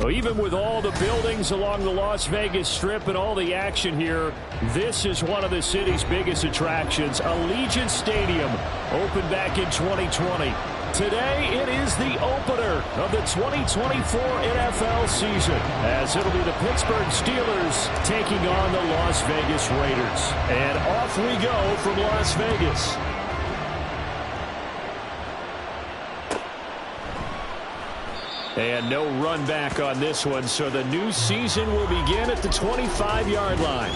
Well, even with all the buildings along the Las Vegas Strip and all the action here, this is one of the city's biggest attractions. Allegiant Stadium opened back in 2020. Today, it is the opener of the 2024 NFL season, as it'll be the Pittsburgh Steelers taking on the Las Vegas Raiders. And off we go from Las Vegas. And no run back on this one, so the new season will begin at the 25-yard line.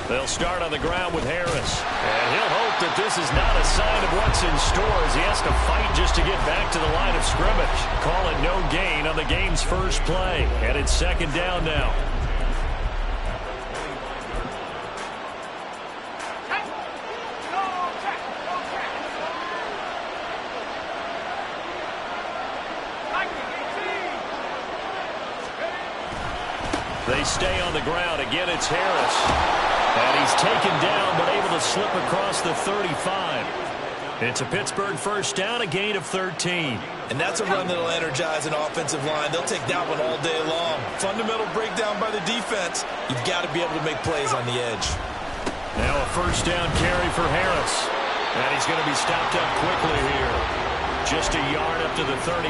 They'll start on the ground with Harris. And he'll hope that this is not a sign of what's in store as he has to fight just to get back to the line of scrimmage. Call it no gain on the game's first play. And it's second down now. They stay on the ground. Again, it's Harris. And he's taken down, but able to slip across the 35. It's a Pittsburgh first down, a gain of 13. And that's a run that'll energize an offensive line. They'll take that one all day long. Fundamental breakdown by the defense. You've got to be able to make plays on the edge. Now a first down carry for Harris. And he's going to be stopped up quickly here. Just a yard up to the 39.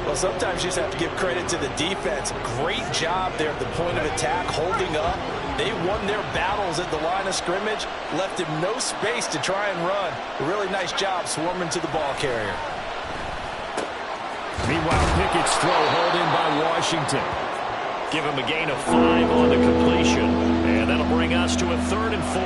Well, sometimes you just have to give credit to the defense. Great job there at the point of attack, holding up. They won their battles at the line of scrimmage, left him no space to try and run. A really nice job swarming to the ball carrier. Meanwhile, Pickett's throw hauled in by Washington. Give him a gain of 5 on the completion. And that'll bring us to a 3rd and 4.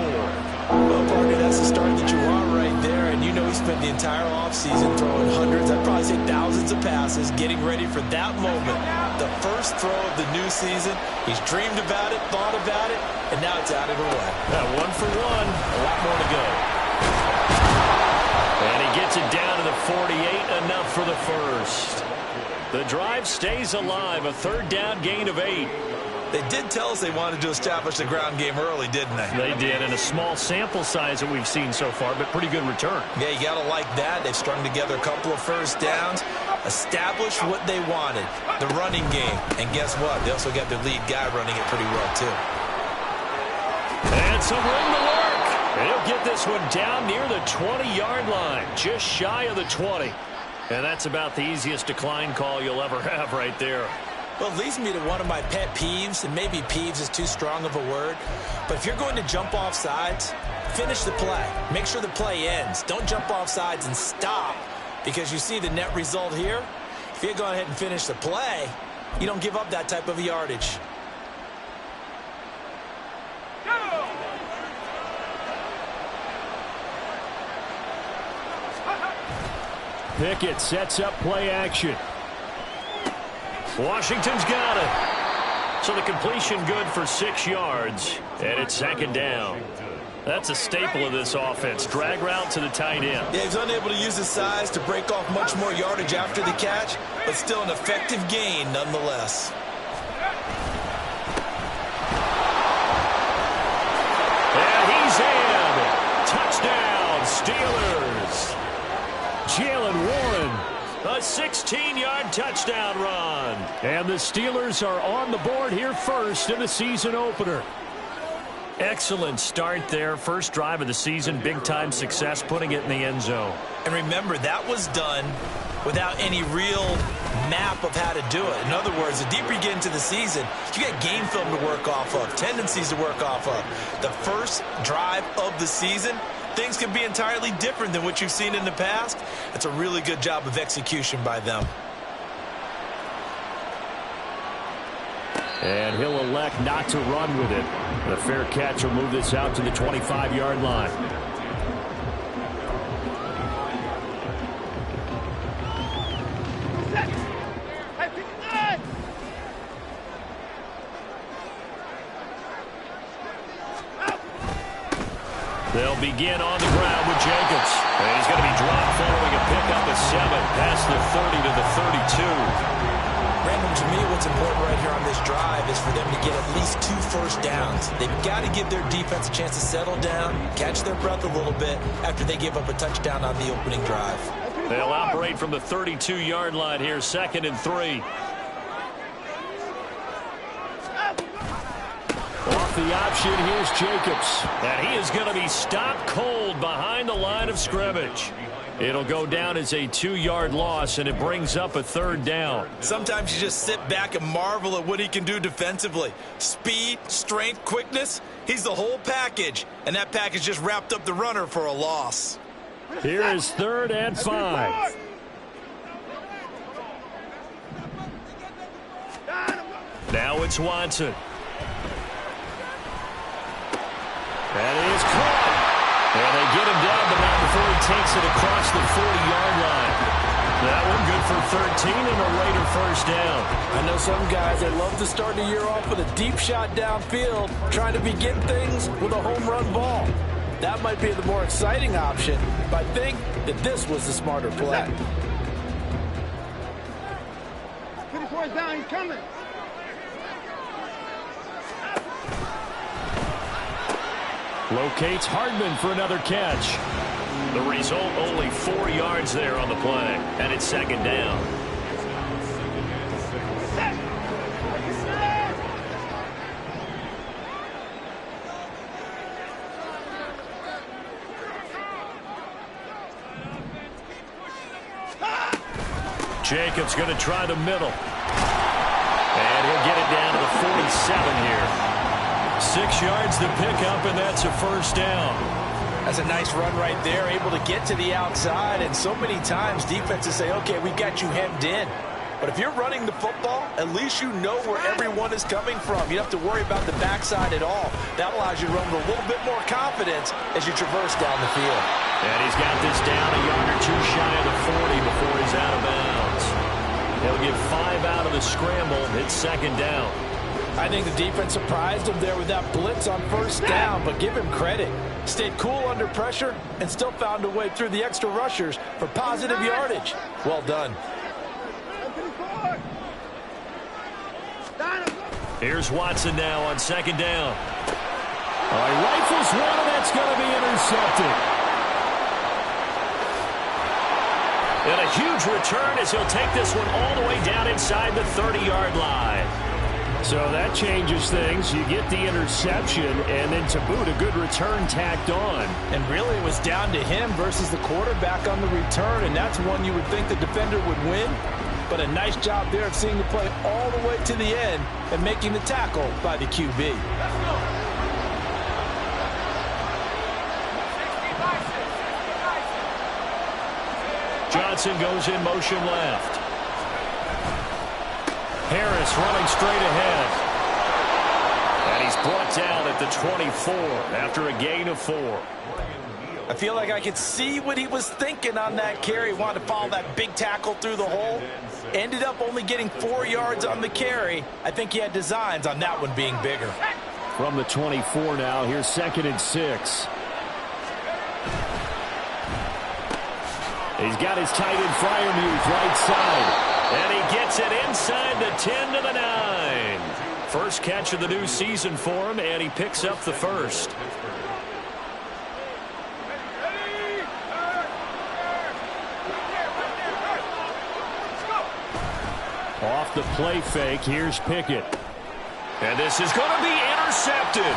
Well, partner, that's the start that you want right there. And you know he spent the entire offseason throwing hundreds, I'd probably say thousands of passes, getting ready for that moment. The first throw of the new season. He's dreamed about it, thought about it, and now it's out of the way. 1 for 1. A lot more to go. And he gets it down to the 48, enough for the first. The drive stays alive, a 3rd down gain of 8. They did tell us they wanted to establish the ground game early, didn't they? They did, and a small sample size that we've seen so far, but pretty good return. Yeah, you got to like that. They've strung together a couple of first downs, established what they wanted, the running game. And guess what? They also got their lead guy running it pretty well, too. And some room to work. He'll get this one down near the 20-yard line, just shy of the 20. And that's about the easiest decline call you'll ever have right there. Well, it leads me to one of my pet peeves, and maybe peeves is too strong of a word, but if you're going to jump off sides, finish the play. Make sure the play ends. Don't jump off sides and stop, because you see the net result here. If you go ahead and finish the play, you don't give up that type of yardage. Pickett sets up play action. Washington's got it. So the completion good for 6 yards. And it's 2nd down. That's a staple of this offense. Drag route to the tight end. Yeah, he's unable to use his size to break off much more yardage after the catch, but still an effective gain nonetheless. And he's in. Touchdown, Steelers. Jalen Warren. A 16-yard touchdown run. And the Steelers are on the board here first in the season opener. Excellent start there. First drive of the season. Big-time success putting it in the end zone. And remember, that was done without any real map of how to do it. In other words, the deeper you get into the season, you got game film to work off of, tendencies to work off of. The first drive of the season, things can be entirely different than what you've seen in the past. It's a really good job of execution by them. And he'll elect not to run with it. The fair catch will move this out to the 25-yard line. They'll begin on the ground with Jacobs. And he's going to be dropped following a pickup of 7 past the 30 to the 32. Brandon, to me, what's important right here on this drive is for them to get at least 2 first downs. They've got to give their defense a chance to settle down, catch their breath a little bit after they give up a touchdown on the opening drive. They'll operate from the 32-yard line here, 2nd and 3. Off the option, here's Jacobs. And he is going to be stopped cold behind the line of scrimmage. It'll go down as a 2-yard loss, and it brings up a 3rd down. Sometimes you just sit back and marvel at what he can do defensively. Speed, strength, quickness, he's the whole package. And that package just wrapped up the runner for a loss. Here is 3rd and 5. Now it's Watson. That is caught. And they get him down, but not before he takes it across the 40-yard line. That one good for 13 and a later first down. I know some guys that love to start the year off with a deep shot downfield, trying to begin things with a home run ball. That might be the more exciting option, but I think that this was the smarter play. 54 down, he's coming. Locates Hardman for another catch. The result, only 4 yards there on the play, and it's 2nd down. Jacobs going to try the middle. And he'll get it down to the 47 here. 6 yards to pick up, and that's a first down. That's a nice run right there, able to get to the outside. And so many times defenses say, okay, we've got you hemmed in. But if you're running the football, at least you know where everyone is coming from. You don't have to worry about the backside at all. That allows you to run with a little bit more confidence as you traverse down the field. And he's got this down a yard or 2 shy of the 40 before he's out of bounds. He'll get 5 out of the scramble. It's 2nd down. I think the defense surprised him there with that blitz on first down, but give him credit. Stayed cool under pressure and still found a way through the extra rushers for positive yardage. Well done. Here's Watson now on 2nd down. He rifles one, and that's going to be intercepted. And a huge return as he'll take this one all the way down inside the 30-yard line. So that changes things. You get the interception, and then to boot, a good return tacked on. And really, it was down to him versus the quarterback on the return, and that's one you would think the defender would win. But a nice job there of seeing the play all the way to the end and making the tackle by the QB. Johnson goes in motion left. Harris running straight ahead. And he's brought down at the 24 after a gain of 4. I feel like I could see what he was thinking on that carry. Wanted to follow that big tackle through the hole. Ended up only getting 4 yards on the carry. I think he had designs on that one being bigger. From the 24 now, here's 2nd and 6. He's got his tight end Freiermuth right side. And he gets it inside the 10 to the 9. First catch of the new season for him, and he picks up the first. Off the play fake, here's Pickett. And this is going to be intercepted.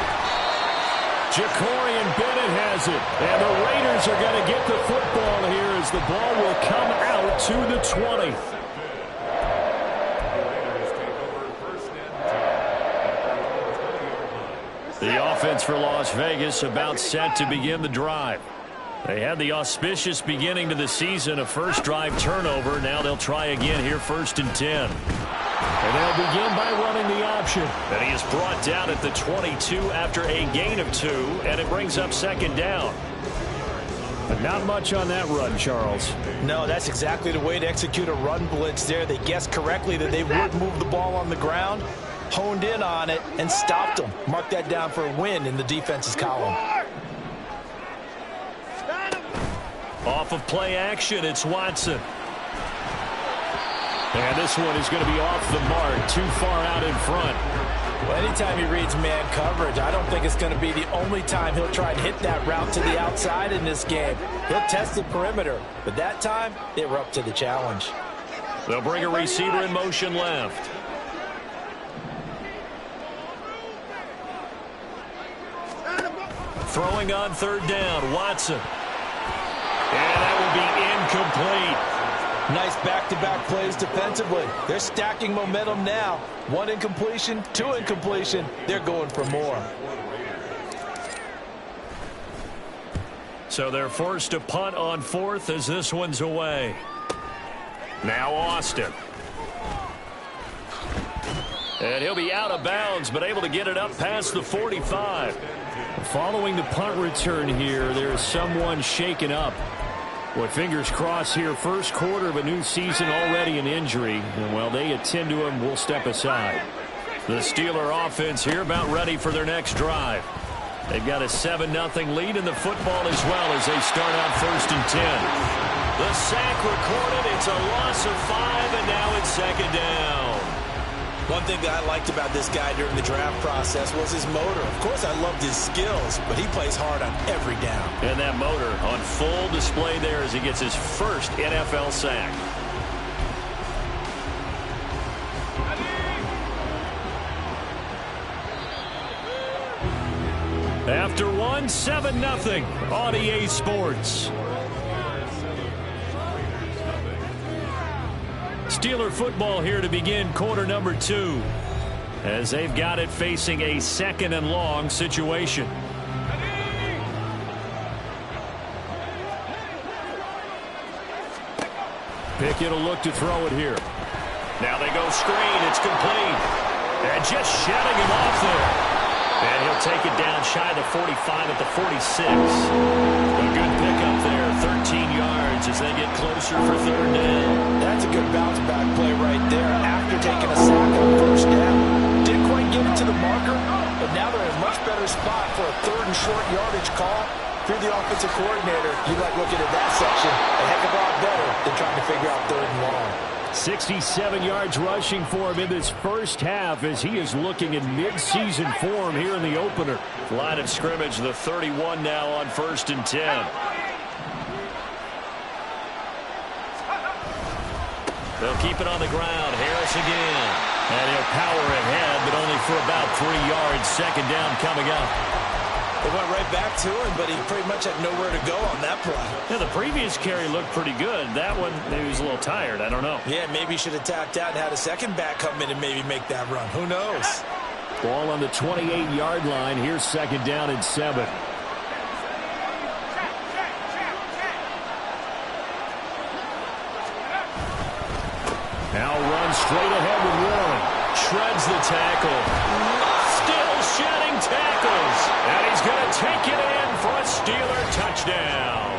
Jacorian Bennett has it. And the Raiders are going to get the football here as the ball will come out to the 20. The offense for Las Vegas about set to begin the drive. They had the auspicious beginning to the season, a first drive turnover. Now they'll try again here, 1st and 10. And they'll begin by running the option. And he is brought down at the 22 after a gain of 2, and it brings up 2nd down. But not much on that run, Charles. No, that's exactly the way to execute a run blitz there. They guessed correctly that they would move the ball on the ground, honed in on it, and stopped them. Mark that down for a win in the defense's column. Off of play action, it's Watson. And this one is going to be off the mark, too far out in front. Well, anytime he reads man coverage, I don't think it's going to be the only time he'll try and hit that route to the outside in this game. He'll test the perimeter, but that time, they were up to the challenge. They'll bring a receiver in motion left. Throwing on 3rd down, Watson. And that will be incomplete. Nice back-to-back plays defensively. They're stacking momentum now. 1 incompletion, 2 incompletion. They're going for more. So they're forced to punt on 4th as this one's away. Now Austin. And he'll be out of bounds, but able to get it up past the 45. Following the punt return here, there's someone shaken up. Boy, fingers crossed here. First quarter of a new season, already an injury. And while they attend to him, we'll step aside. The Steeler offense here about ready for their next drive. They've got a 7-0 lead in the football as well as they start out 1st and 10. The sack recorded. It's a loss of 5, and now it's 2nd down. One thing that I liked about this guy during the draft process was his motor. Of course, I loved his skills, but he plays hard on every down. And that motor on full display there as he gets his first NFL sack. After 1, 7-0 on EA Sports. Steeler football here to begin quarter number 2 as they've got it facing a 2nd and long situation. Pickett will look to throw it here. Now they go screen. It's complete. And just shedding him off there. And he'll take it down shy of the 45 at the 46. A good pickup there, 13 yards as they get closer for 3rd down. That's a good bounce-back play right there after taking a sack on 1st down. Didn't quite get it to the marker, but now they're in a much better spot for a 3rd and short yardage call. If you're the offensive coordinator, you like looking at that section a heck of a lot better than trying to figure out 3rd and long. 67 yards rushing for him in this first half as he is looking in mid-season form here in the opener. Line of scrimmage, the 31 now on 1st and 10. They'll keep it on the ground. Harris again. And he'll power ahead, but only for about 3 yards. 2nd down coming up. They went right back to him, but he pretty much had nowhere to go on that play. Yeah, the previous carry looked pretty good. That one, maybe he was a little tired. I don't know. Yeah, maybe he should have tapped out and had a second back come in and maybe make that run. Who knows? Ball on the 28-yard line. Here's 2nd down and 7. Now runs straight ahead with Warren. Shreds the tackle. Still shedding tackles. And he's going to take it in for a Steeler touchdown.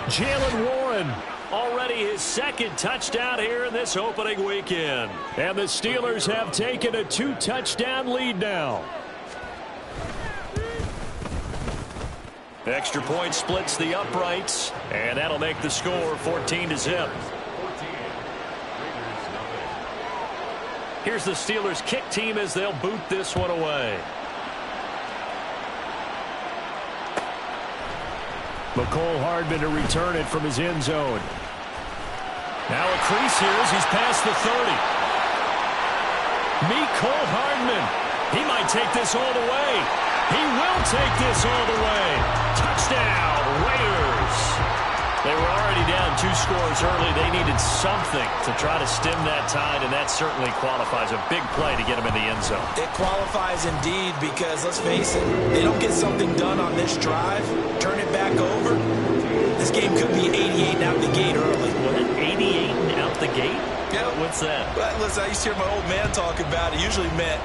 Jalen Warren, already his 2nd touchdown here in this opening weekend. And the Steelers have taken a 2-touchdown lead now. Extra point splits the uprights, and that'll make the score 14-0. Here's the Steelers kick team as they'll boot this one away. McCole Hardman to return it from his end zone. Now a crease here as he's past the 30. McCole Hardman. He might take this all the way. He will take this all the way. Touchdown, Raiders. They were already down 2 scores early. They needed something to try to stem that tide, and that certainly qualifies. A big play to get them in the end zone. It qualifies indeed because, let's face it, they don't get something done on this drive, turn it back over, this game could be 88 and out the gate early. What, 88 and out the gate? Yeah. What's that? Well, listen, I used to hear my old man talk about it. Usually meant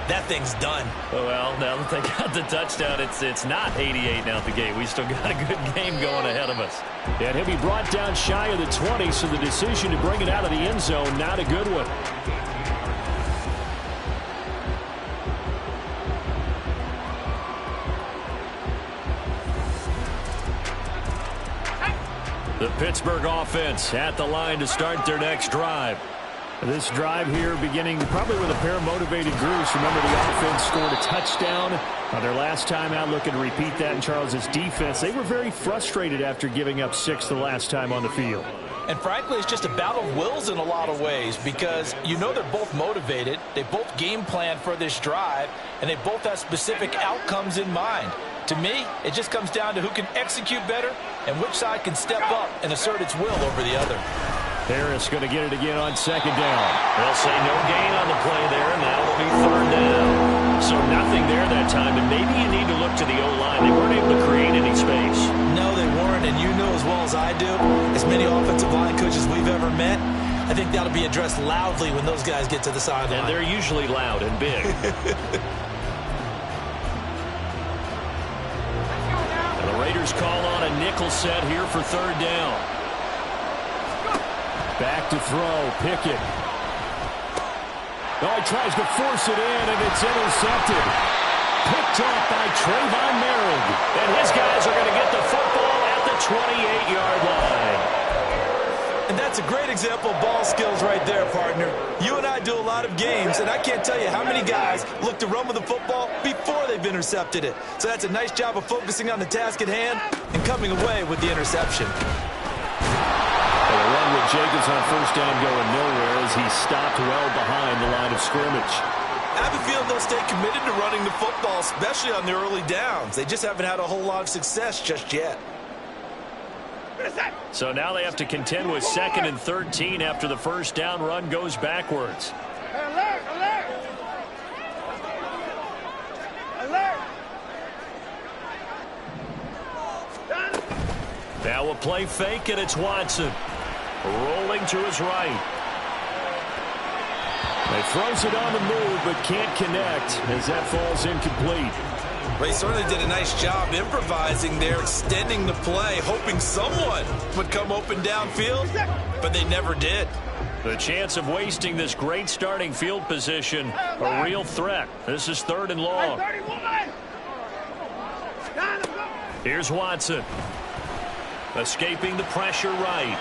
that thing's done. Well, now that they got the touchdown, it's not 88 and out the gate. We still got a good game going ahead of us. And he'll be brought down shy of the 20, so the decision to bring it out of the end zone, not a good one. The Pittsburgh offense at the line to start their next drive. This drive here beginning probably with a pair of motivated groups. Remember, the offense scored a touchdown on their last time out. Looking to repeat that in Charles's defense. They were very frustrated after giving up 6 the last time on the field. And frankly, it's just a battle of wills in a lot of ways because you know they're both motivated. They both game plan for this drive, and they both have specific outcomes in mind. To me, it just comes down to who can execute better and which side can step up and assert its will over the other. Harris going to get it again on 2nd down. They'll say no gain on the play there, and that will be 3rd down. So nothing there that time, and maybe you need to look to the O-line. They weren't able to create any space. No, they weren't, and you know as well as I do, as many offensive line coaches we've ever met, I think that'll be addressed loudly when those guys get to the sideline. And they're usually loud and big. The Raiders call on a nickel set here for 3rd down. Back to throw, Pickett. Oh, he tries to force it in, and it's intercepted. Picked up by Trayvon Merrick. And his guys are going to get the football at the 28-yard line. And that's a great example of ball skills right there, partner. You and I do a lot of games, and I can't tell you how many guys look to run with the football before they've intercepted it. So that's a nice job of focusing on the task at hand and coming away with the interception. The run with Jacobs on 1st down going nowhere as he stopped well behind the line of scrimmage. I have a feeling they'll stay committed to running the football, especially on the early downs. They just haven't had a whole lot of success just yet. So now they have to contend with 2nd and 13 after the 1st down run goes backwards. Alert! Alert! Alert! Now a play fake, and it's Watson. Rolling to his right. He throws it on the move, but can't connect as that falls incomplete. Ray certainly did a nice job improvising there, extending the play, hoping someone would come open downfield, but they never did. The chance of wasting this great starting field position, a real threat. This is 3rd and long. Here's Watson. Escaping the pressure right.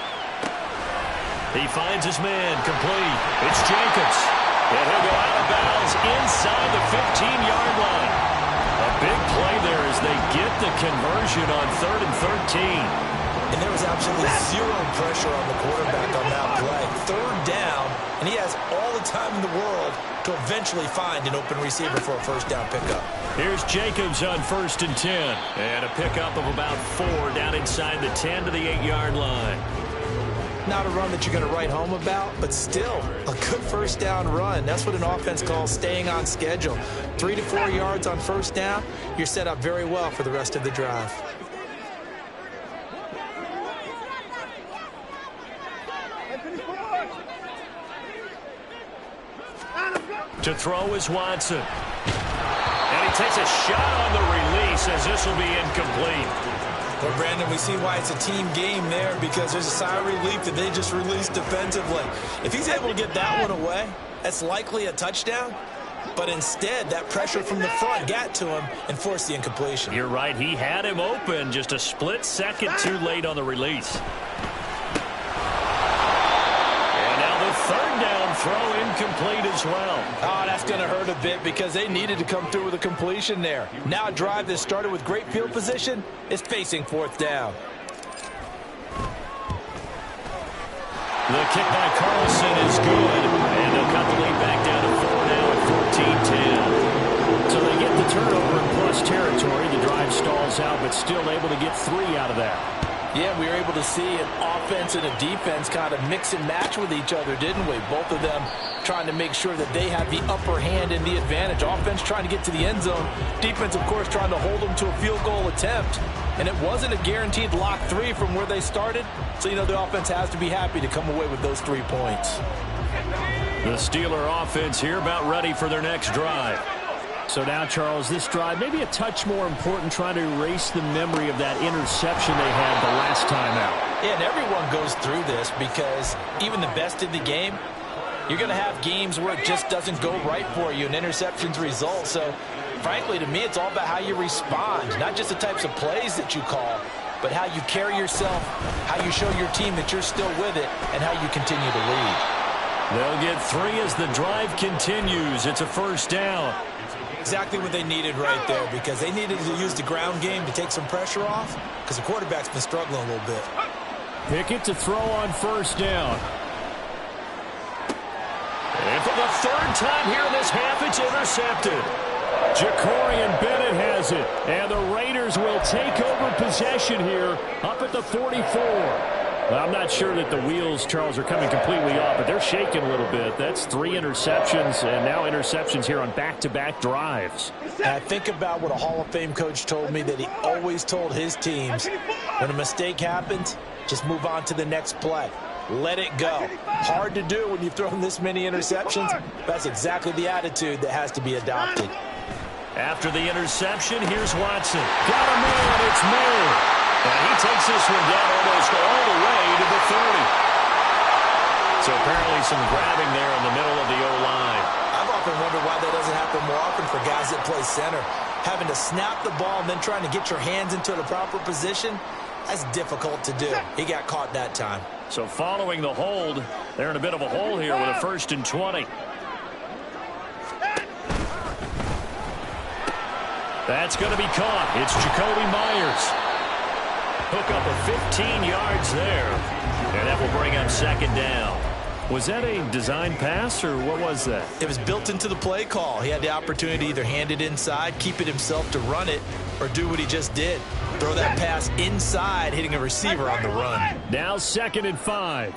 He finds his man, complete. It's Jacobs. And he'll go out of bounds inside the 15-yard line. A big play there as they get the conversion on 3rd and 13. And there was absolutely zero pressure on the quarterback on that play. 3rd down, and he has all the time in the world to eventually find an open receiver for a 1st down pickup. Here's Jacobs on 1st and 10. And a pickup of about 4 down inside the 10 to the 8-yard line. Not a run that you're going to write home about, but still a good 1st down run. That's what an offense calls staying on schedule. 3 to 4 yards on 1st down, you're set up very well for the rest of the drive. To throw is Watson. And he takes a shot on the release as this will be incomplete. Well, Brandon, we see why it's a team game there because there's a sigh of relief that they just released defensively. If he's able to get that one away, that's likely a touchdown. But instead, that pressure from the front got to him and forced the incompletion. You're right. He had him open just a split second too late on the release. And now the 3rd down throw incomplete as well. Oh, that's going to hurt a bit because they needed to come through with a completion there. Now a drive that started with great field position is facing 4th down. The kick by Carlson is good, and they'll cut the lead back down to 4 now at 14-10. So they get the turnover in plus territory. The drive stalls out, but still able to get 3 out of that. Yeah, we were able to see an offense and a defense kind of mix and match with each other, didn't we? Both of them trying to make sure that they have the upper hand and the advantage. Offense trying to get to the end zone. Defense, of course, trying to hold them to a field goal attempt. And it wasn't a guaranteed lock 3 from where they started. So, you know, the offense has to be happy to come away with those 3 points. The Steeler offense here about ready for their next drive. So now, Charles, this drive maybe a touch more important, trying to erase the memory of that interception they had the last time out. Yeah, and everyone goes through this because even the best in the game, you're going to have games where it just doesn't go right for you and interceptions result. So, frankly, to me, it's all about how you respond, not just the types of plays that you call, but how you carry yourself, how you show your team that you're still with it, and how you continue to lead. They'll get 3 as the drive continues. It's a first down. Exactly what they needed right there, because they needed to use the ground game to take some pressure off, because the quarterback's been struggling a little bit. Pickett to throw on first down. And for the 3rd time here in this half, it's intercepted. Jacorian Bennett has it, and the Raiders will take over possession here up at the 44. Well, I'm not sure that the wheels, Charles, are coming completely off, but they're shaking a little bit. That's 3 interceptions, and now interceptions here on back-to-back drives. And I think about what a Hall of Fame coach told me, that he always told his teams, when a mistake happens, just move on to the next play. Let it go. Hard to do when you've thrown this many interceptions. That's exactly the attitude that has to be adopted. After the interception, here's Watson. Got a man, it's May. And he takes this one down almost all the way to the 30. So apparently some grabbing there in the middle of the O-line. I've often wondered why that doesn't happen more often for guys that play center. Having to snap the ball and then trying to get your hands into the proper position, that's difficult to do. He got caught that time. So following the hold, they're in a bit of a hole here with a 1st and 20. That's going to be caught. It's Jacoby Myers. Hook up of 15 yards there. And that will bring up 2nd down. Was that a design pass, or what was that? It was built into the play call. He had the opportunity to either hand it inside, keep it himself to run it, or do what he just did. Throw that pass inside, hitting a receiver on the run. Now 2nd and 5.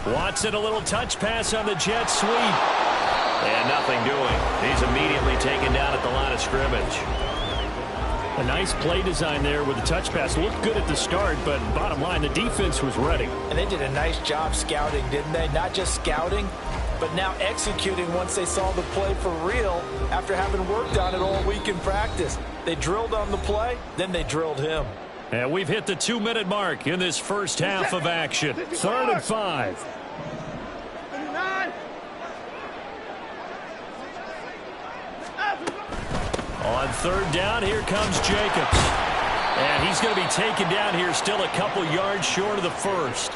Watson, a little touch pass on the jet sweep. And nothing doing. He's immediately taken down at the line of scrimmage. A nice play design there with the touch pass. Looked good at the start, but bottom line, the defense was ready. And they did a nice job scouting, didn't they? Not just scouting, but now executing once they saw the play for real after having worked on it all week in practice. They drilled on the play, then they drilled him. And we've hit the 2-minute mark in this first half of action. 3rd and 5. On 3rd down, here comes Jacobs. And he's going to be taken down here still a couple yards short of the 1st.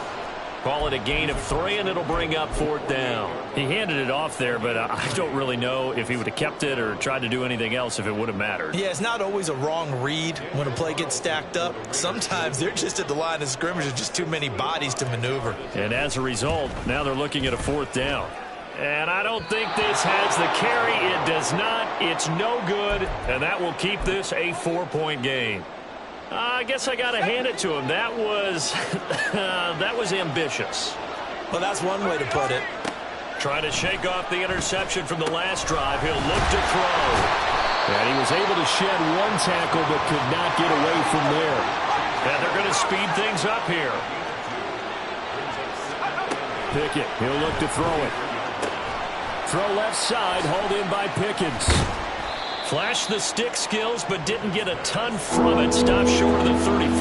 Call it a gain of 3, and it'll bring up 4th down. He handed it off there, but I don't really know if he would have kept it or tried to do anything else if it would have mattered. Yeah, it's not always a wrong read when a play gets stacked up. Sometimes they're just at the line of scrimmage. There's just too many bodies to maneuver. And as a result, now they're looking at a 4th down. And I don't think this has the carry. It does not. It's no good. And that will keep this a 4-point game. I guess I got to hand it to him. That was that was ambitious. Well, that's one way to put it. Trying to shake off the interception from the last drive. He'll look to throw. And he was able to shed one tackle but could not get away from there. And they're going to speed things up here. Pickett, he'll look to throw it. Throw left side, hauled in by Pickens. Flashed the stick skills, but didn't get a ton from it. Stopped short of the 35.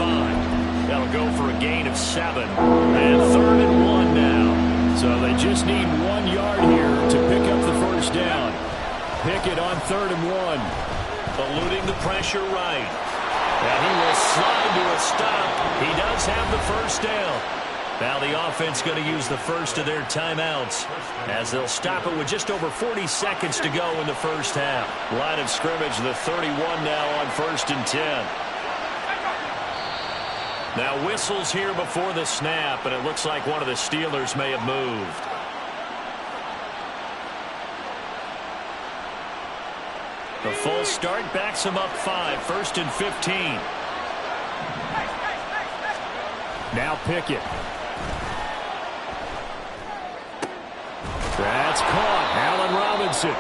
That'll go for a gain of 7. And 3rd and 1 now. So they just need 1 yard here to pick up the first down. Pickett on 3rd and 1. Eluding the pressure right. And he will slide to a stop. He does have the first down. Now the offense going to use the first of their timeouts as they'll stop it with just over 40 seconds to go in the first half. Line of scrimmage, the 31 now on 1st and 10. Now whistles here before the snap, and it looks like one of the Steelers may have moved. The full start backs him up 5, 1st and 15. Now Pickett. That's caught. Allen Robinson.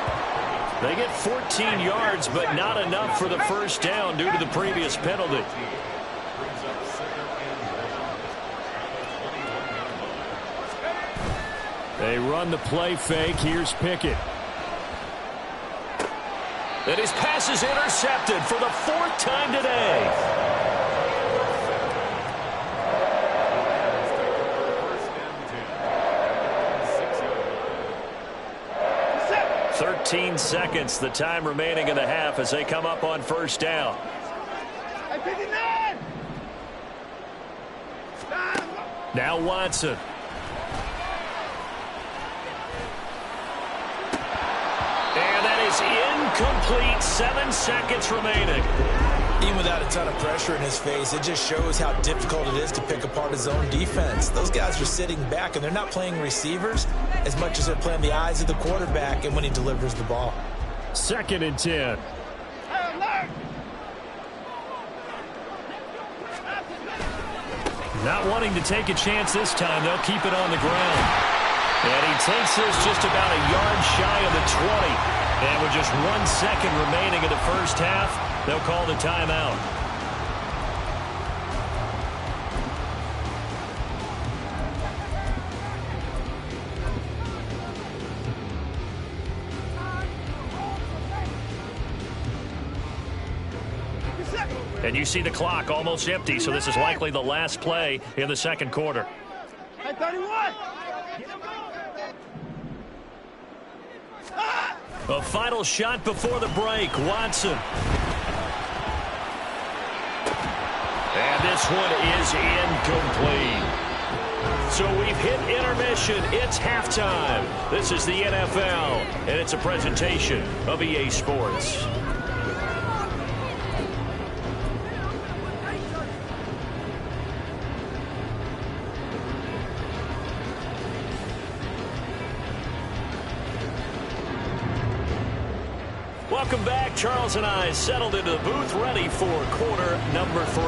They get 14 yards, but not enough for the first down due to the previous penalty. They run the play fake. Here's Pickett. And his pass is intercepted for the 4th time today. Set. 13 seconds, the time remaining in the half as they come up on first down. 59. Now Watson. And that is incomplete. 7 seconds remaining. Even without a ton of pressure in his face, it just shows how difficult it is to pick apart his own defense. Those guys are sitting back, and they're not playing receivers as much as they're playing the eyes of the quarterback and when he delivers the ball. 2nd and 10. Not wanting to take a chance this time, they'll keep it on the ground. And he takes this just about a yard shy of the 20. And with just 1 second remaining in the first half, they'll call the timeout. And you see the clock almost empty, so this is likely the last play in the second quarter. 31. A final shot before the break. Watson. And this one is incomplete. So we've hit intermission. It's halftime. This is the NFL, and it's a presentation of EA Sports. Welcome back. Charles and I settled into the booth ready for quarter number 3.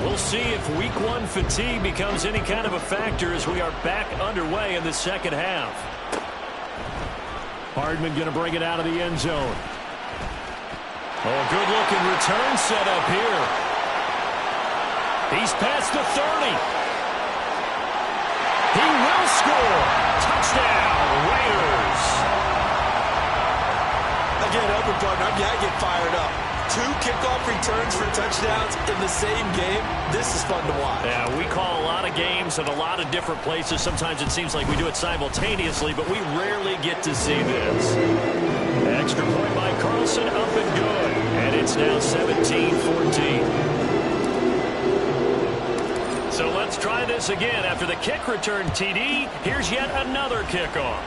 We'll see if week 1 fatigue becomes any kind of a factor as we are back underway in the second half. Hardman going to bring it out of the end zone. Oh, good-looking return set up here. He's past the 30. He will score. Touchdown, Raiders. Again, open partner, I get fired up. 2 kickoff returns for touchdowns in the same game. This is fun to watch. Yeah, we call a lot of games at a lot of different places. Sometimes it seems like we do it simultaneously, but we rarely get to see this. Extra point by Carlson, up and good. And it's now 17-14. So let's try this again. After the kick return TD, here's yet another kickoff.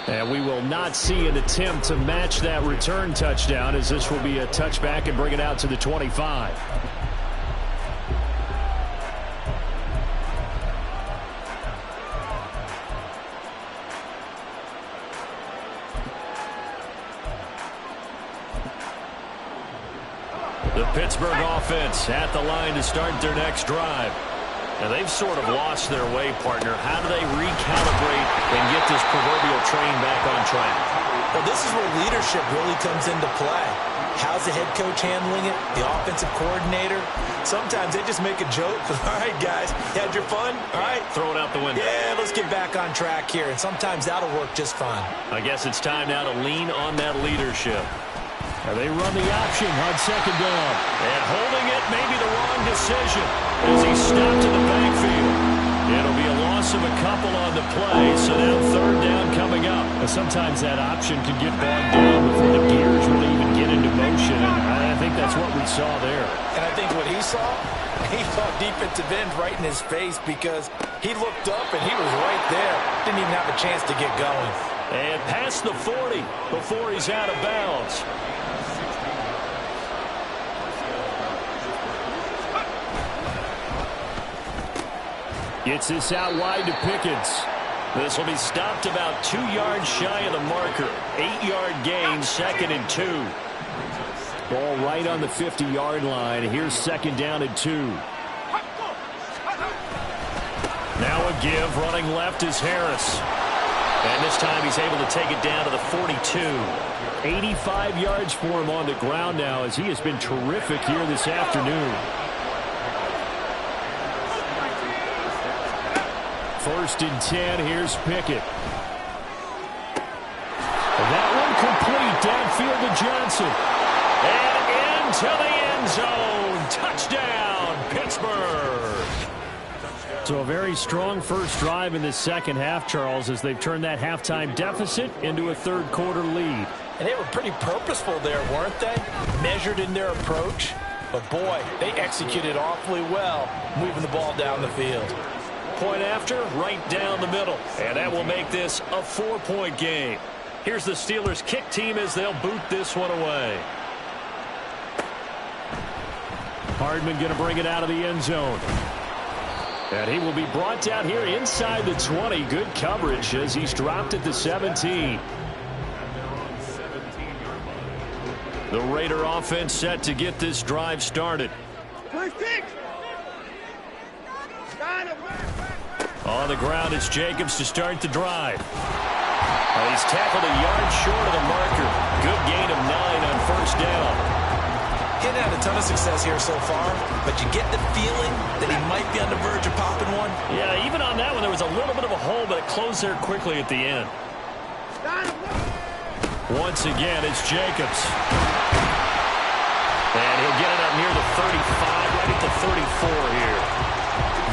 And we will not see an attempt to match that return touchdown, as this will be a touchback and bring it out to the 25. The Pittsburgh offense at the line to start their next drive. Now, they've sort of lost their way, partner. How do they recalibrate and get this proverbial train back on track? Well, this is where leadership really comes into play. How's the head coach handling it? The offensive coordinator? Sometimes they just make a joke. All right, guys, you had your fun? All right. Throw it out the window. Yeah, let's get back on track here. And sometimes that'll work just fine. I guess it's time now to lean on that leadership. Now they run the option on second down. And holding it may be the wrong decision as he stopped in the backfield. It'll be a loss of a couple on the play, so now third down coming up. Sometimes that option can get bogged down before the gears really even get into motion, and I think that's what we saw there. And I think what he saw defensive end right in his face, because he looked up and he was right there. Didn't even have a chance to get going. And past the 40 before he's out of bounds. Gets this out wide to Pickens. This will be stopped about 2 yards shy of the marker. 8-yard gain, 2nd and 2. Ball right on the 50-yard line. Here's 2nd down and 2. Now a give. Running left is Harris. And this time he's able to take it down to the 42. 85 yards for him on the ground now as he has been terrific here this afternoon. 1st and 10. Here's Pickett. That one complete. Downfield to Johnson. And into the end zone. Touchdown, Pittsburgh. So a very strong first drive in this second half, Charles, as they've turned that halftime deficit into a third-quarter lead. And they were pretty purposeful there, weren't they? Measured in their approach. But, boy, they executed awfully well moving the ball down the field. Point after, right down the middle. And that will make this a 4-point game. Here's the Steelers' kick team as they'll boot this one away. Hardman going to bring it out of the end zone. And he will be brought down here inside the 20. Good coverage as he's dropped at the 17. The Raider offense set to get this drive started. On the ground, it's Jacobs to start the drive. He's tackled a yard short of the marker. Good gain of 9 on 1st down. Getting had a ton of success here so far, but you get the feeling that he might be on the verge of popping one. Yeah, even on that one, there was a little bit of a hole, but it closed there quickly at the end. Once again, it's Jacobs. And he'll get it up near the 35, right at the 34 here.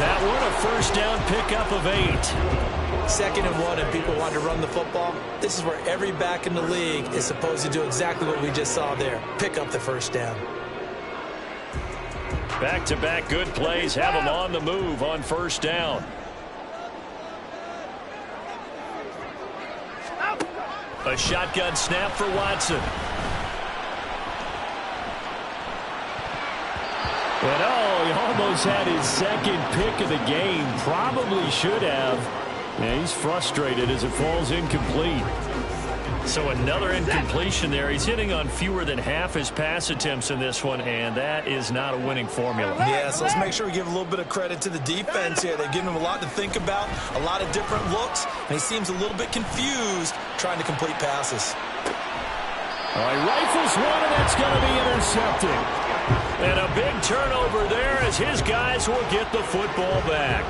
That one, a 1st down pickup of 8. 2nd and 1, and people want to run the football. This is where every back in the league is supposed to do exactly what we just saw there. Pick up the 1st down. Back-to-back good plays have them on the move on 1st down. A shotgun snap for Watson. And he almost had his 2nd pick of the game. Probably should have. Yeah, he's frustrated as it falls incomplete. So another incompletion there. He's hitting on fewer than half his pass attempts in this one, and that is not a winning formula. Yeah, so let's make sure we give a little bit of credit to the defense here. They've given him a lot to think about, a lot of different looks, and he seems a little bit confused trying to complete passes. All right, rifles one, and that's going to be intercepted. And a big turnover there as his guys will get the football back.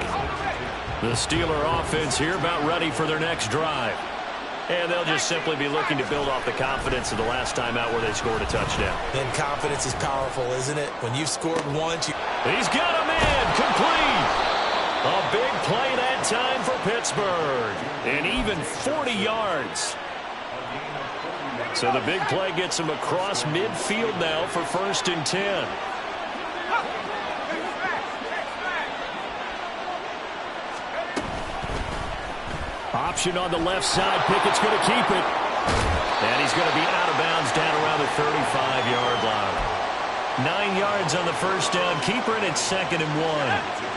The Steeler offense here about ready for their next drive. And they'll just simply be looking to build off the confidence of the last time out where they scored a touchdown. And confidence is powerful, isn't it? When you've scored once, He's got a man complete. A big play that time for Pittsburgh. And even 40 yards. So the big play gets him across midfield now for 1st and 10. Option on the left side. Pickett's going to keep it. And he's going to be out of bounds down around the 35-yard line. 9 yards on the 1st down. Keeper, and it's 2nd and 1.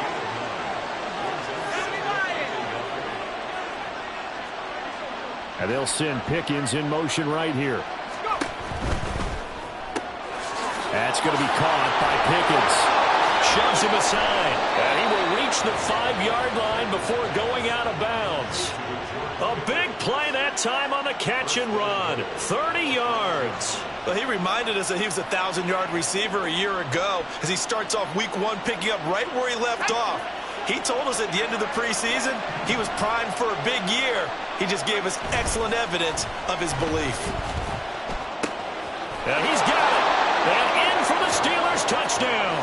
And they'll send Pickens in motion right here. That's going to be caught by Pickens. Shoves him aside. And he will reach the 5-yard line before going out of bounds. A big play that time on the catch and run. 30 yards. Well, he reminded us that he was a 1,000-yard receiver a year ago as he starts off week 1 picking up right where he left off. He told us at the end of the preseason he was primed for a big year. He just gave us excellent evidence of his belief. And he's got it. And in for the Steelers touchdown.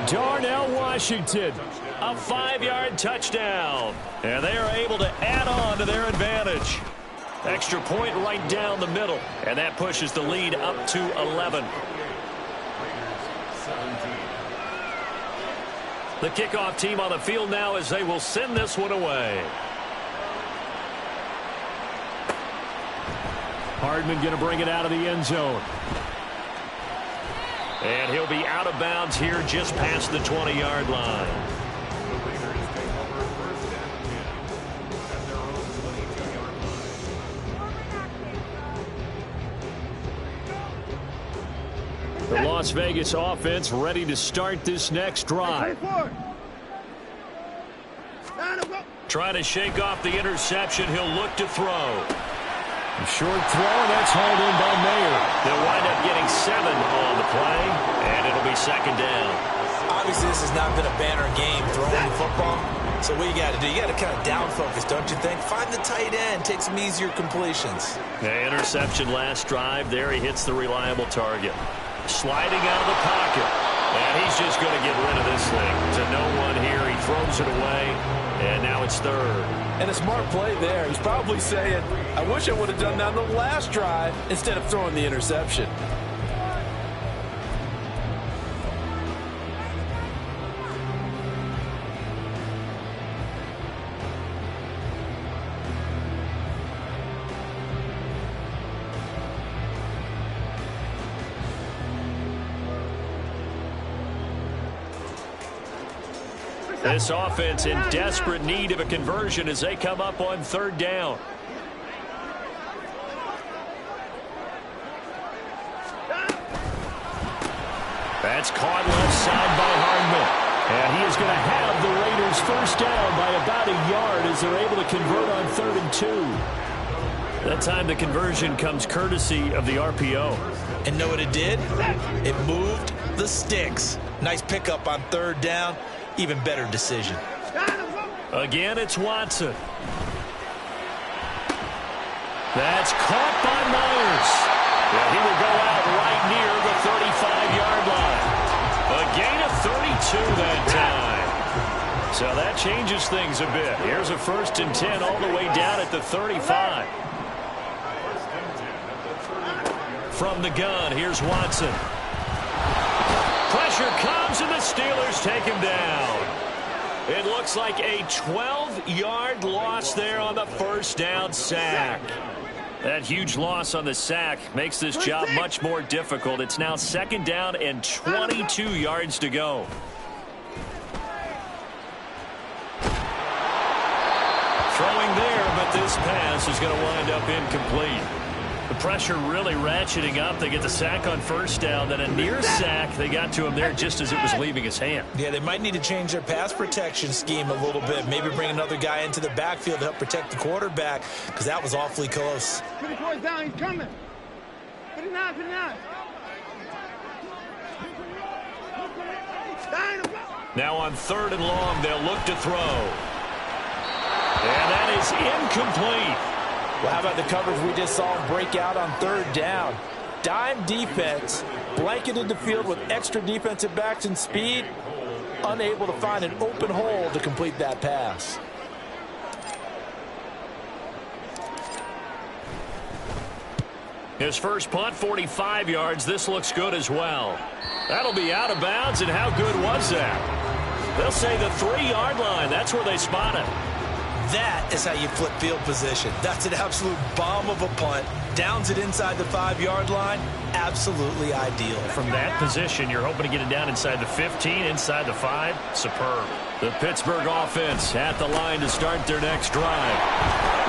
Darnell Washington, a 5-yard touchdown. And they are able to add on to their advantage. Extra point right down the middle. And that pushes the lead up to 11. The kickoff team on the field now as they will send this one away. Hardman going to bring it out of the end zone. And he'll be out of bounds here just past the 20-yard line. The Las Vegas offense ready to start this next drive. Trying to shake off the interception. He'll look to throw. A short throw, and that's hauled in by Mayer. They'll wind up getting 7 on the play, and it'll be second down. Obviously, this has not been a banner game throwing the football. So what you got to do, you got to kind of down focus, don't you think? Find the tight end, take some easier completions. The interception last drive. There he hits the reliable target. Sliding out of the pocket. And he's just going to get rid of this thing. To no one here. He throws it away. And now it's third. And a smart play there. He's probably saying, I wish I would have done that on the last drive instead of throwing the interception. This offense in desperate need of a conversion as they come up on third down. That's caught left side by Hardman. And he is going to have the Raiders first down by about a yard as they're able to convert on 3rd and 2. That time the conversion comes courtesy of the RPO. And know what it did? It moved the sticks. Nice pickup on 3rd down. Even better decision. Again, it's Watson. That's caught by Myers. Yeah, he will go out right near the 35-yard line. A gain of 32 that time. So that changes things a bit. Here's a 1st and 10 all the way down at the 35. From the gun, here's Watson. Pressure comes, and the Steelers take him down. It looks like a 12-yard loss there on the first down sack. That huge loss on the sack makes this job much more difficult. It's now 2nd down and 22 yards to go. Throwing there, but this pass is going to wind up incomplete. The pressure really ratcheting up. They get the sack on 1st down, then a near sack. They got to him there just as it was leaving his hand. Yeah, they might need to change their pass protection scheme a little bit. Maybe bring another guy into the backfield to help protect the quarterback, because that was awfully close. Put the boys down, he's coming. Put it down, put it down. Now on 3rd and long, they'll look to throw. And that is incomplete. Well, how about the coverage we just saw break out on 3rd down? Dime defense, blanketed the field with extra defensive backs and speed, unable to find an open hole to complete that pass. His first punt, 45 yards. This looks good as well. That'll be out of bounds, and how good was that? They'll say the 3-yard line. That's where they spot it. That is how you flip field position. That's an absolute bomb of a punt. Downs it inside the 5-yard line. Absolutely ideal. From that position, you're hoping to get it down inside the 15, inside the 5. Superb. The Pittsburgh offense at the line to start their next drive.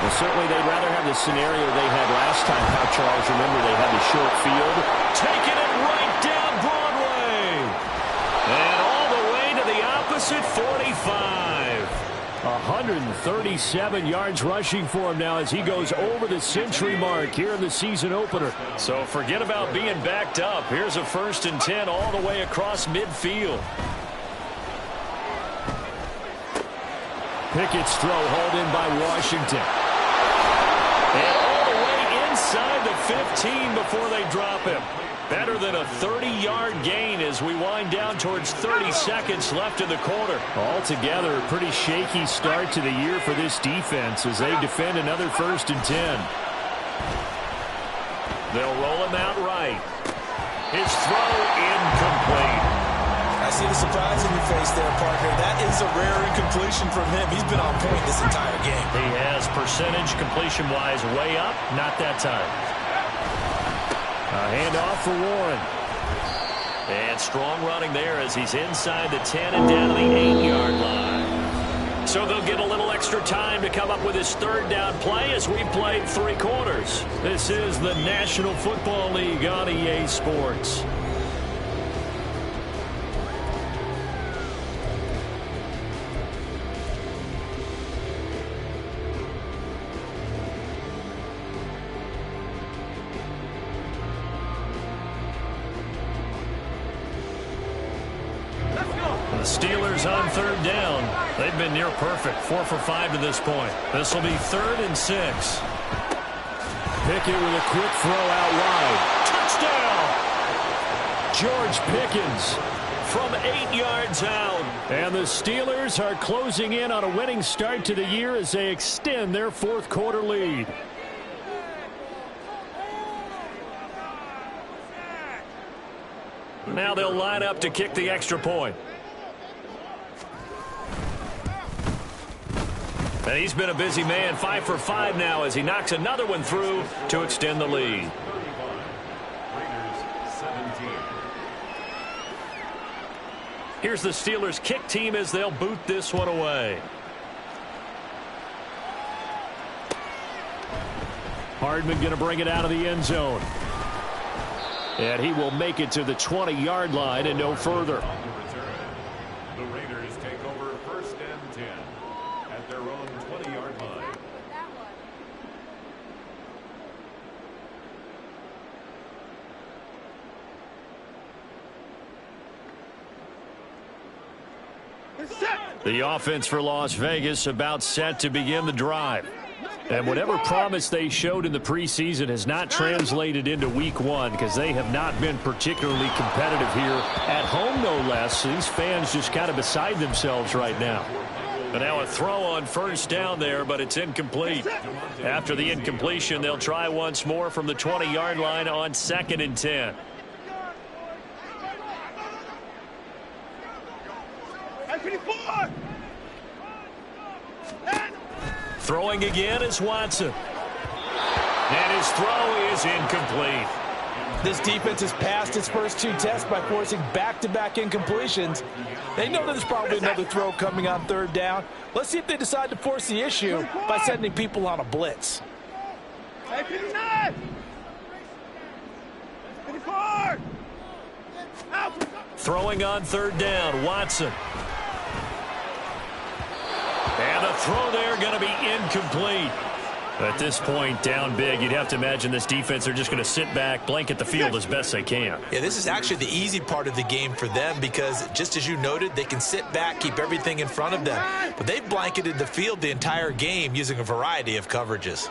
Well, certainly they'd rather have the scenario they had last time. How, Charles, remember they had the short field. Taking it right down Broadway. And all the way to the opposite 45. 137 yards rushing for him now as he goes over the century mark here in the season opener. So forget about being backed up. Here's a 1st and 10 all the way across midfield. Pickett's throw hauled in by Washington. And all the way inside the 15 before they drop him. Better than a 30-yard gain as we wind down towards 30 seconds left in the quarter. Altogether, a pretty shaky start to the year for this defense as they defend another 1st and 10. They'll roll him out right. His throw incomplete. I see the surprise in your face there, partner. That is a rare incompletion from him. He's been on point this entire game. He has percentage completion-wise way up. Not that time. A handoff for Warren. And strong running there as he's inside the 10 and down to the 8-yard line. So they'll get a little extra time to come up with his 3rd down play as we played 3 quarters. This is the National Football League on EA Sports. Steelers on third down. They've been near perfect, 4 for 5 to this point. This will be 3rd and 6. Pickett with a quick throw out wide. Touchdown! George Pickens from 8 yards out. And the Steelers are closing in on a winning start to the year as they extend their 4th quarter lead. Now they'll line up to kick the extra point. And he's been a busy man, 5 for 5 now as he knocks another one through to extend the lead. Here's the Steelers kick team as they'll boot this one away. Hardman going to bring it out of the end zone. And he will make it to the 20-yard line and no further. The Raiders take over 1st and 10 at their own 20-yard line. The offense for Las Vegas about set to begin the drive. And whatever promise they showed in the preseason has not translated into week 1 because they have not been particularly competitive here at home, no less. These fans just kind of beside themselves right now. But now a throw on 1st down there, but it's incomplete. After the incompletion, they'll try once more from the 20-yard line on 2nd and 10. Throwing again is Watson. And his throw is incomplete. This defense has passed its first 2 tests by forcing back-to-back incompletions. They know there's probably another throw coming on 3rd down. Let's see if they decide to force the issue by sending people on a blitz. Throwing on 3rd down, Watson. And the throw there going to be incomplete. At this point, down big, you'd have to imagine this defense are just going to sit back, blanket the field as best they can. Yeah, this is actually the easy part of the game for them because, just as you noted, they can sit back, keep everything in front of them. But they've blanketed the field the entire game using a variety of coverages.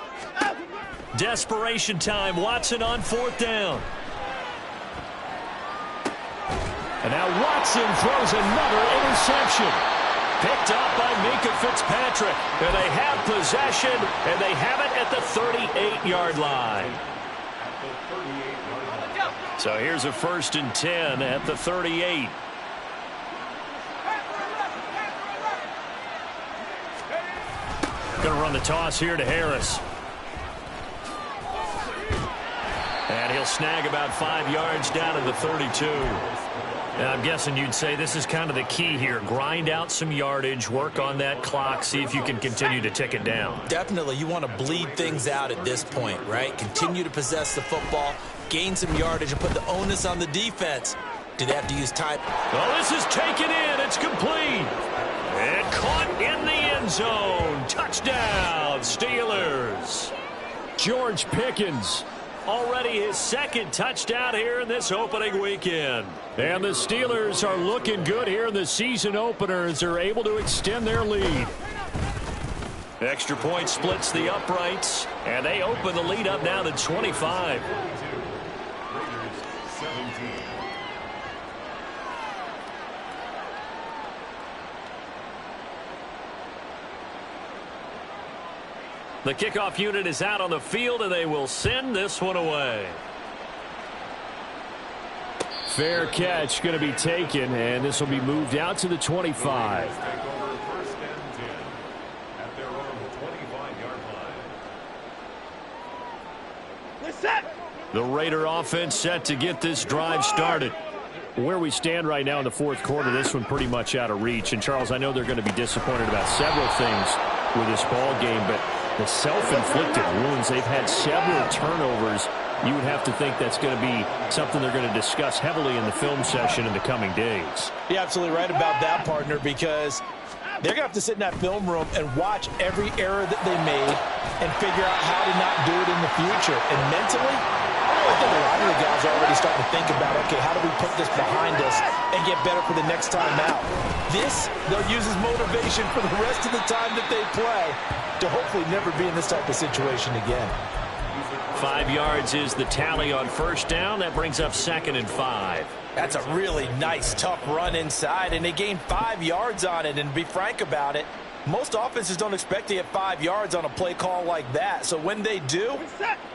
Desperation time. Watson on 4th down. And now Watson throws another interception. Picked up by Minkah Fitzpatrick. And they have possession, and they have it at the 38-yard line. So here's a 1st and 10 at the 38. Going to run the toss here to Harris. And he'll snag about 5 yards down to the 32. And I'm guessing you'd say this is kind of the key here. Grind out some yardage, work on that clock, see if you can continue to tick it down. Definitely, you want to bleed things out at this point, right? Continue to possess the football, gain some yardage, and put the onus on the defense. Do they have to use time? Oh, this is taken in. It's complete. And caught in the end zone. Touchdown, Steelers. George Pickens. Already his 2nd touchdown here in this opening weekend. And the Steelers are looking good here in the season opener as they're able to extend their lead. Extra point splits the uprights, and they open the lead up now to 25. The kickoff unit is out on the field, and they will send this one away. Fair catch going to be taken, and this will be moved out to the 25. Take over 1st and 10 at their own 25-yard line. The Raider offense set to get this drive started. Where we stand right now in the 4th quarter, this one pretty much out of reach. And, Charles, I know they're going to be disappointed about several things with this ball game, but the self-inflicted wounds, they've had several turnovers. You would have to think that's going to be something they're going to discuss heavily in the film session in the coming days. You're absolutely right about that, partner, because they're going to have to sit in that film room and watch every error that they made and figure out how to not do it in the future. And mentally, I think a lot of the guys are already starting to think about, okay, how do we put this behind us and get better for the next time out? This, they'll use as motivation for the rest of the time that they play to hopefully never be in this type of situation again. 5 yards is the tally on first down. That brings up 2nd and 5. That's a really nice, tough run inside, and they gained 5 yards on it. And to be frank about it, most offenses don't expect to get 5 yards on a play call like that. So when they do,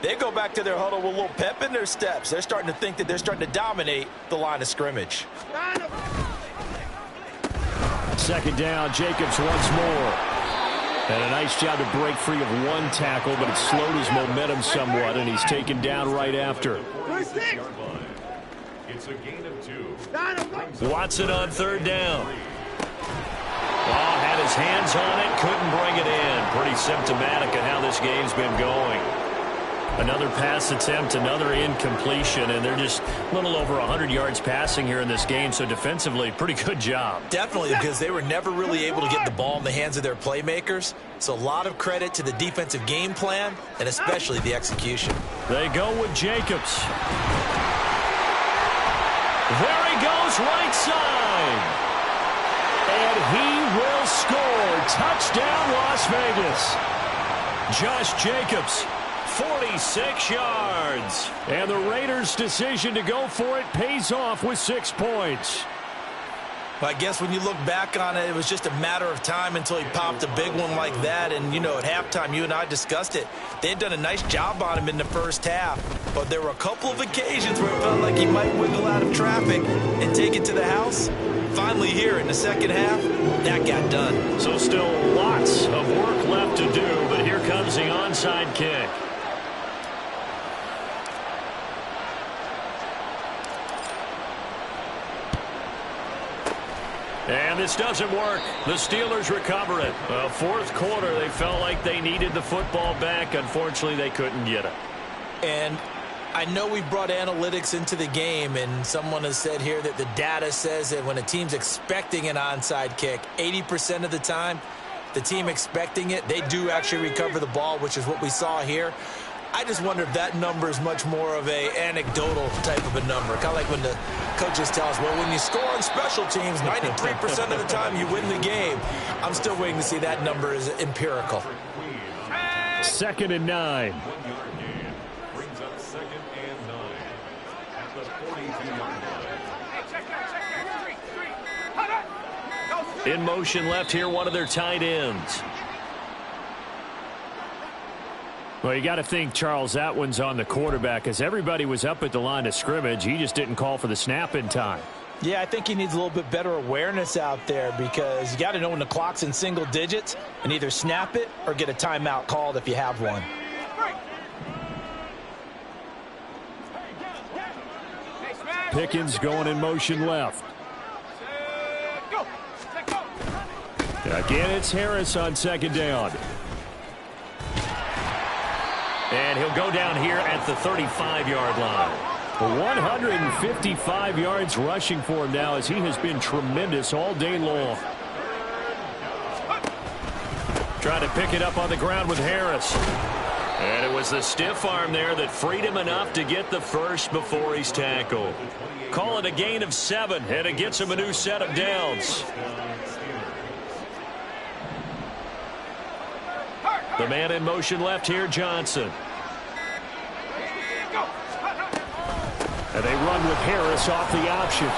they go back to their huddle with a little pep in their steps. They're starting to think that they're starting to dominate the line of scrimmage. 2nd down, Jacobs once more. And a nice job to break free of one tackle, but it slowed his momentum somewhat, and he's taken down right after. It's a gain of 2. Watson on 3rd down. Oh, had his hands on it, couldn't bring it in. Pretty symptomatic of how this game's been going. Another pass attempt, another incompletion, and they're just a little over 100 yards passing here in this game, so defensively, pretty good job. Definitely, because they were never really able to get the ball in the hands of their playmakers. So a lot of credit to the defensive game plan, and especially the execution. They go with Jacobs. There he goes, right side. And he will score. Touchdown, Las Vegas. Josh Jacobs. 46 yards. And the Raiders' decision to go for it pays off with 6 points. Well, I guess when you look back on it, it was just a matter of time until he popped a big one like that. And, you know, at halftime, you and I discussed it. They had done a nice job on him in the first half. But there were a couple of occasions where it felt like he might wiggle out of traffic and take it to the house. Finally here in the second half, that got done. So still lots of work left to do, but here comes the onside kick. And this doesn't work. The Steelers recover it. Fourth quarter, they felt like they needed the football back. Unfortunately, they couldn't get it. And I know we brought analytics into the game, and someone has said here that the data says that when a team's expecting an onside kick, 80% of the time, the team expecting it, they do actually recover the ball, which is what we saw here. I just wonder if that number is much more of a anecdotal type of a number. Kind of like when the coaches tell us, well, when you score on special teams, 93% of the time you win the game. I'm still waiting to see that number is empirical. 2nd and 9. 1 yard gain brings up 2nd and 9 at the 42-yard line. In motion left here, one of their tight ends. Well, you got to think, Charles, that one's on the quarterback, as everybody was up at the line of scrimmage. He just didn't call for the snap in time. Yeah, I think he needs a little bit better awareness out there, because you got to know when the clock's in single digits and either snap it or get a timeout called if you have one. Pickens going in motion left. Again, it's Harris on 2nd down. And he'll go down here at the 35-yard line. 155 yards rushing for him now, as he has been tremendous all day long. Trying to pick it up on the ground with Harris. And it was the stiff arm there that freed him enough to get the first before he's tackled. Call it a gain of 7, and it gets him a new set of downs. The man in motion left here, Johnson. And they run with Harris off the option.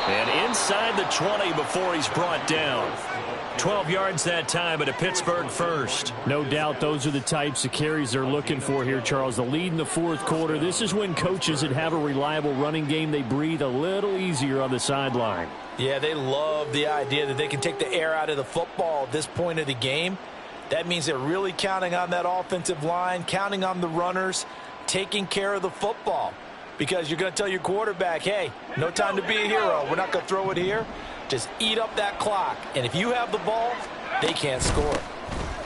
And inside the 20 before he's brought down. 12 yards that time, but a Pittsburgh first. No doubt those are the types of carries they're looking for here, Charles. The lead in the fourth quarter. This is when coaches that have a reliable running game, they breathe a little easier on the sideline. Yeah, they love the idea that they can take the air out of the football at this point of the game. That means they're really counting on that offensive line, counting on the runners, taking care of the football. Because you're going to tell your quarterback, hey, no time to be a hero. We're not going to throw it here. Just eat up that clock. And if you have the ball, they can't score.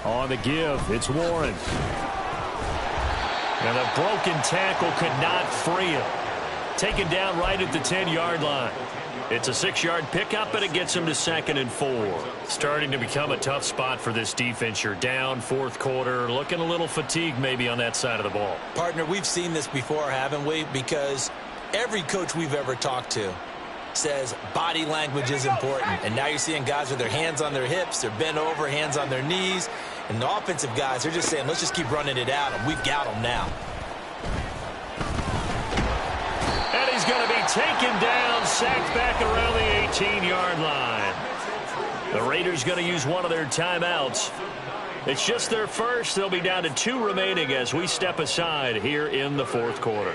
On the give, it's Warren. And a broken tackle could not free him. Taken down right at the 10-yard line. It's a 6-yard pickup, and it gets him to 2nd and 4. Starting to become a tough spot for this defense. You're down, fourth quarter, looking a little fatigued maybe on that side of the ball. Partner, we've seen this before, haven't we? Because every coach we've ever talked to says body language is important. And now you're seeing guys with their hands on their hips, they're bent over, hands on their knees. And the offensive guys, they're just saying, let's just keep running it out, and we've got them now. And he's going to be taken down, sacked back around the 18-yard line. The Raiders going to use one of their timeouts. It's just their first. They'll be down to 2 remaining as we step aside here in the fourth quarter.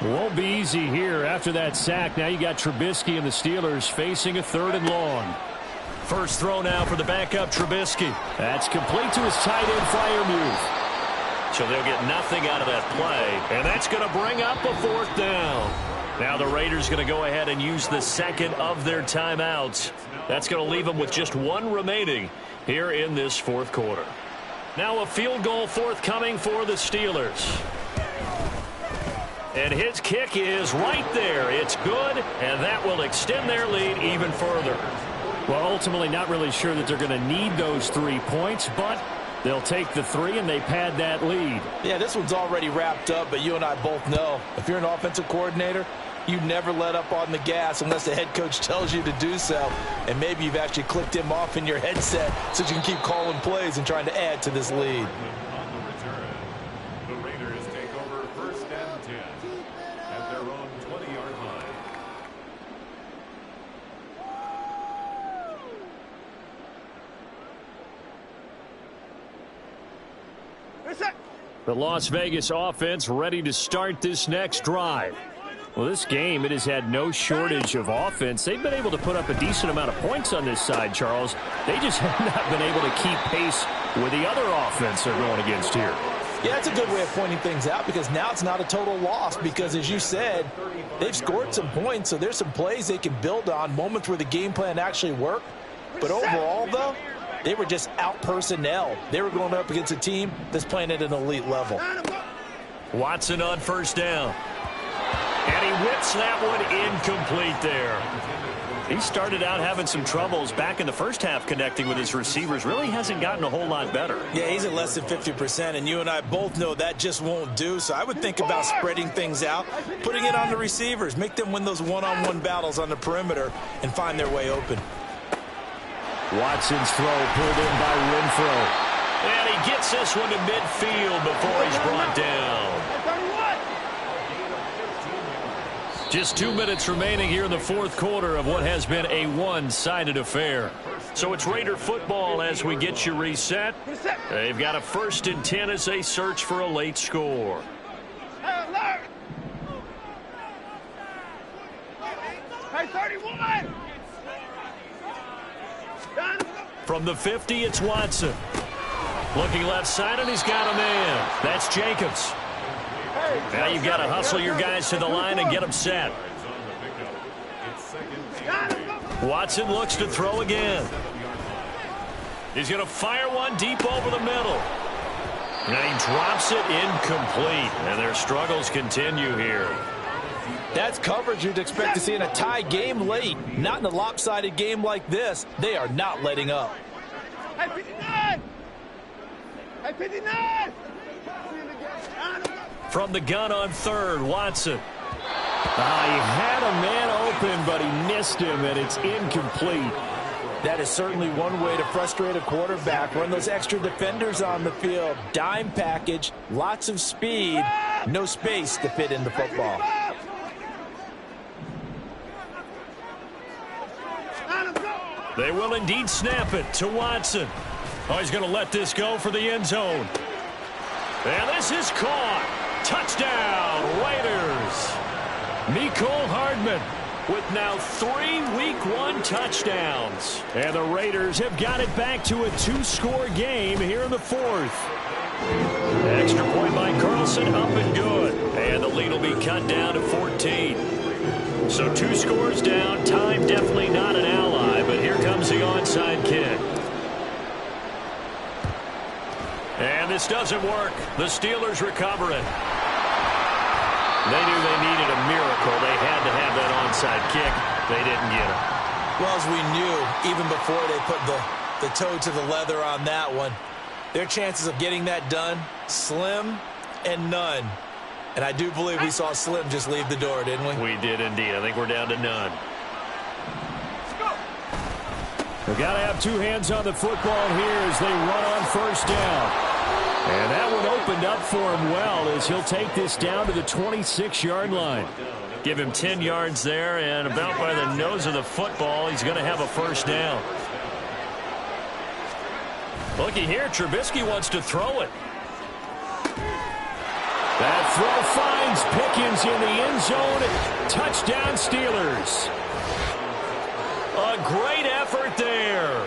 Won't be easy here after that sack. Now you got Trubisky and the Steelers facing a 3rd and long. First throw now for the backup Trubisky. That's complete to his tight end Freiermuth. So they'll get nothing out of that play. And that's going to bring up a 4th down. Now the Raiders going to go ahead and use the second of their timeouts. That's going to leave them with just 1 remaining here in this fourth quarter. Now a field goal forthcoming for the Steelers. And his kick is right there. It's good, and that will extend their lead even further. Well, ultimately not really sure that they're going to need those 3 points, but they'll take the 3 and they pad that lead. Yeah, this one's already wrapped up, but you and I both know if you're an offensive coordinator, you never let up on the gas unless the head coach tells you to do so. And maybe you've actually clicked him off in your headset so you can keep calling plays and trying to add to this lead. The Las Vegas offense ready to start this next drive. Well, this game, it has had no shortage of offense. They've been able to put up a decent amount of points on this side, Charles. They just have not been able to keep pace with the other offense they're going against here. Yeah, that's a good way of pointing things out because now it's not a total loss because, as you said, they've scored some points, so there's some plays they can build on, moments where the game plan actually worked. But overall, though, they were just out-personnel. They were going up against a team that's playing at an elite level. Watson on first down. And he whips that one incomplete there. He started out having some troubles back in the first half connecting with his receivers. Really hasn't gotten a whole lot better. Yeah, he's at less than 50%, and you and I both know that just won't do. So I would think about spreading things out, putting it on the receivers, make them win those one-on-one battles on the perimeter and find their way open. Watson's throw pulled in by Renfro. And he gets this one to midfield before he's brought down. Just 2 minutes remaining here in the fourth quarter of what has been a one-sided affair. So it's Raider football as we get you reset. They've got a 1st and 10 as they search for a late score. Hey, 31! From the 50, it's Watson. Looking left side, and he's got a man. That's Jacobs. Now you've got to hustle your guys to the line and get them set. Watson looks to throw again. He's going to fire one deep over the middle. Now he drops it incomplete, and their struggles continue here. That's coverage you'd expect to see in a tie game late. Not in a lopsided game like this. They are not letting up. Hey, 59! Hey, 59! From the gun on third, Watson. He had a man open, but he missed him, and it's incomplete. That is certainly one way to frustrate a quarterback. Run those extra defenders on the field. Dime package, lots of speed, no space to fit in the football. They will indeed snap it to Watson. Oh, he's going to let this go for the end zone. And this is caught. Touchdown, Raiders. Mecole Hardman with now 3 Week 1 touchdowns. And the Raiders have got it back to a 2-score game here in the fourth. Extra point by Carlson, up and good. And the lead will be cut down to 14. So 2 scores down. Time definitely not an ally, but here comes the onside kick. And this doesn't work. The Steelers recover it. They knew they needed a miracle. They had to have that onside kick. They didn't get it. Well, as we knew, even before they put the toe to the leather on that one, their chances of getting that done, slim and none. And I do believe we saw Slim just leave the door, didn't we? We did indeed. I think we're down to none. They've got to have 2 hands on the football here as they run on first down. And that one opened up for him well as he'll take this down to the 26-yard line. Give him 10 yards there, and about by the nose of the football, he's going to have a first down. Looky here, Trubisky wants to throw it. That throw finds Pickens in the end zone. Touchdown, Steelers. A great effort there.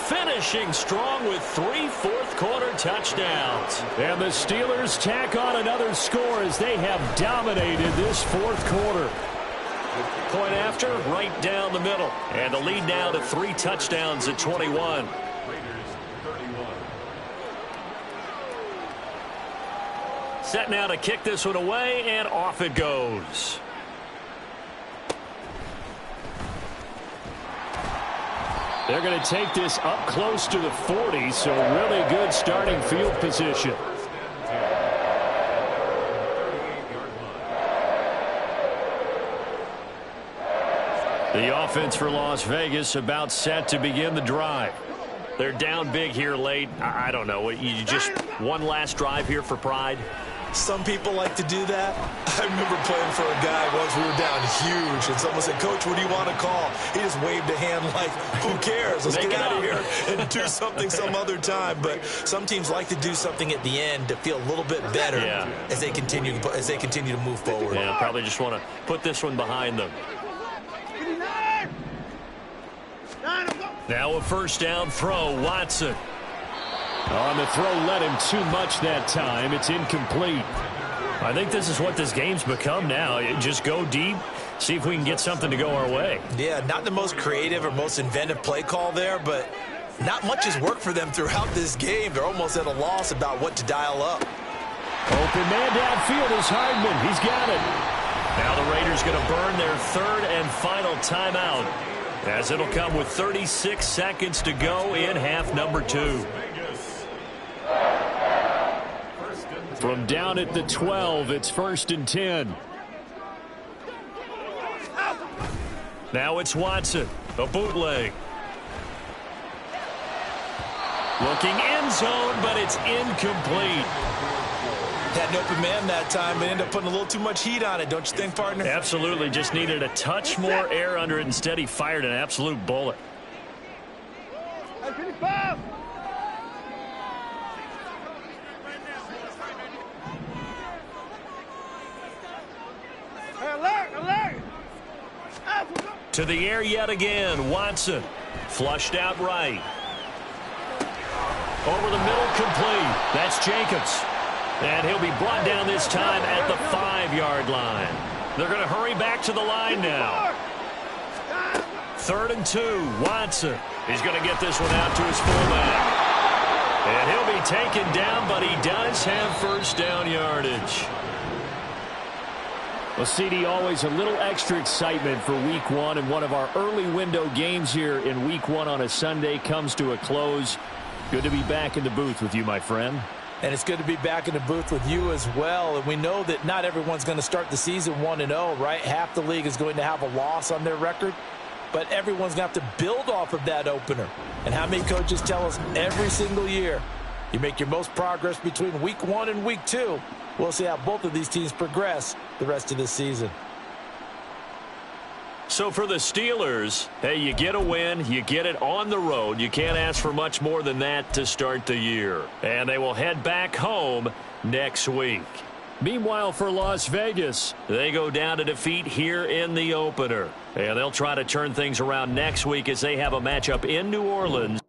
Finishing strong with 3 fourth-quarter touchdowns. And the Steelers tack on another score as they have dominated this fourth quarter. Point after, right down the middle. And the lead now to 3 touchdowns at 21. Set now to kick this one away, and off it goes. They're going to take this up close to the 40, so really good starting field position. The offense for Las Vegas about set to begin the drive. They're down big here late. I don't know. You just one last drive here for pride? Some people like to do that. I remember playing for a guy once. We were down huge, and someone said, "Coach, what do you want to call?" He just waved a hand like, "Who cares? Let's get out of here and do something some other time." But some teams like to do something at the end to feel a little bit better as they continue to move forward. Yeah, probably just want to put this one behind them. Now a first down throw, Watson. On the throw, led him too much that time. It's incomplete. I think this is what this game's become now. Just go deep, see if we can get something to go our way. Yeah, not the most creative or most inventive play call there, but not much has worked for them throughout this game. They're almost at a loss about what to dial up. Open man downfield is Hardman. He's got it. Now the Raiders going to burn their 3rd and final timeout, as it'll come with 36 seconds to go in half number 2. From down at the 12, it's 1st and 10. Now it's Watson, a bootleg. Looking end zone, but it's incomplete. Had an open man that time, but ended up putting a little too much heat on it, don't you think, partner? Absolutely, just needed a touch more air under it. Instead, he fired an absolute bullet. To the air yet again, Watson. Flushed out right. Over the middle, complete. That's Jacobs. And he'll be brought down this time at the 5-yard line. They're going to hurry back to the line now. 3rd and 2, Watson. He's going to get this one out to his fullback. And he'll be taken down, but he does have first down yardage. Well, CD, always a little extra excitement for Week 1, and one of our early window games here in Week 1 on a Sunday comes to a close. Good to be back in the booth with you, my friend. And it's good to be back in the booth with you as well. And we know that not everyone's going to start the season 1-0, right? Half the league is going to have a loss on their record. But everyone's going to have to build off of that opener. And how many coaches tell us every single year, you make your most progress between Week 1 and Week 2. We'll see how both of these teams progress the rest of this season. So for the Steelers, hey, you get a win, you get it on the road. You can't ask for much more than that to start the year. And they will head back home next week. Meanwhile, for Las Vegas, they go down to defeat here in the opener. And they'll try to turn things around next week as they have a matchup in New Orleans.